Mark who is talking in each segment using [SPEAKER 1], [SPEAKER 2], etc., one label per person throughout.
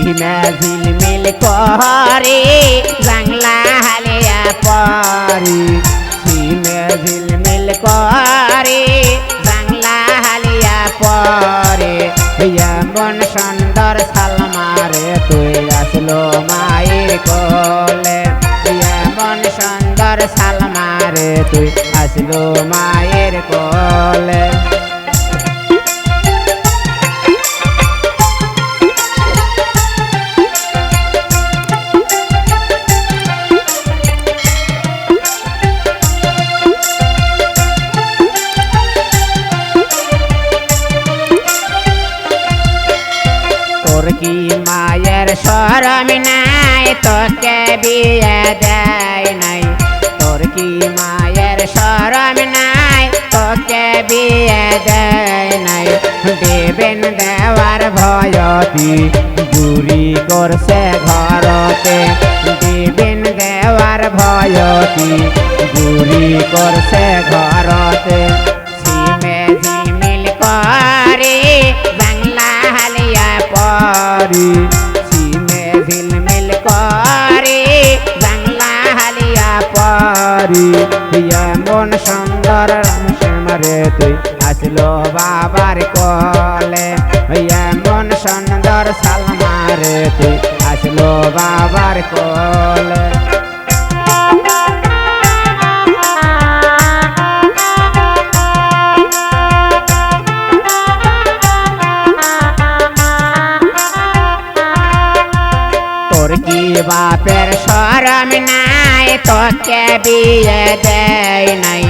[SPEAKER 1] सीमा झिलमिल करे जंगला हालिया परी सीमा झिलमिल करे जंगला हालिया परे एमन सुंदर सालमारे तुई आसलो माয়ের কোলে एमन सुंदर सालमारे तुई आसलो माয়ের কোলে তোর কি মায়ের শরম নাই তোকে বিয়ে দেয় নাই তোর কি মায়ের শরম নাই তোকে বিয়ে দেয় নাই দেবেন দেওয়ার ভয়তি চুরি করছে ঘরতে দেবেন দেওয়ার ভয়তি চুরি করছে ঘরতে সিমে ঝিলমিল করে বাংলা হালিয়া পরি सीमे झिलमिल करे जंगला हालिया परी एमन सुंदर रामश्यामरे तुई आसलो बाबार कोले एमन सुंदर सालमारे तुई आसलो बाबार कोले তোর কি বাপের শরম নাই তোকে বিয়ে দেয় নাই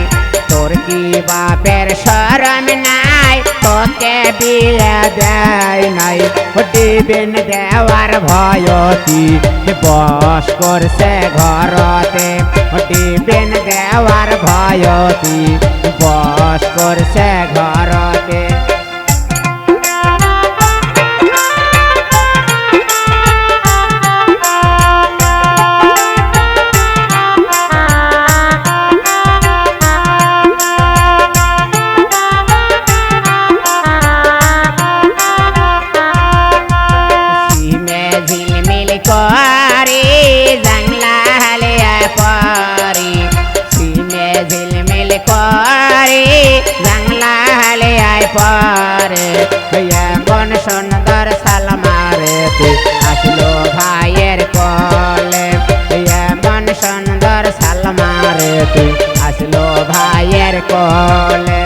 [SPEAKER 1] তোর কি বাপের শরম নাই তোকে বিয়ে দেয় নাই দেবেন দেওয়ার ভয়তি বস করছে ঘরতে দেবেন দেওয়ার ভয়তি বস করছে ঘরতে करे जंगला हालिया परी सीमे झिलमिल करे जंगला हालिया परे एमन सुंदर सालमारे तुई आसलो भाइयेर कोले एमन सुंदर सालमारे तुई आसलो भाइयेर कोले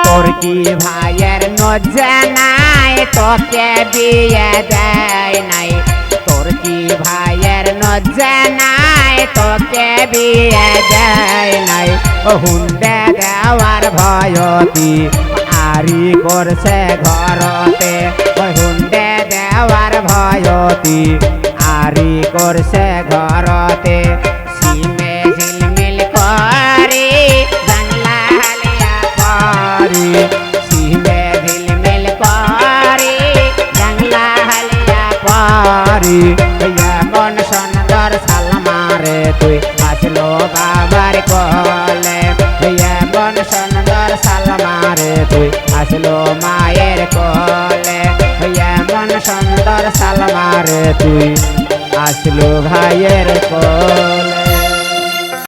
[SPEAKER 1] তোর কি ভাইয়ের লজ্জা নাই তোকে বিয়ে দেয় নাই তোর কি ভাইয়ের লজ্জা নাই তোকে বিয়ে দেয় নাই হুন্ডে দেওয়ার ভয়তি আরি করছে ঘরতে হুন্ডে দেওয়ার ভয়তি আরি করছে ঘরতে সিমে ঝিলমিল করে জংলা হালিয়া পরি सीमे झिलमिल करे जंगला हालिया परी एमन सुंदर सालमारे तुई आसलो बाबार कोले एमन सुंदर सालमारे तुई आसलो माয়ের कोले एमन सुंदर सालमारे तुई आसलो भाइयेर कोले।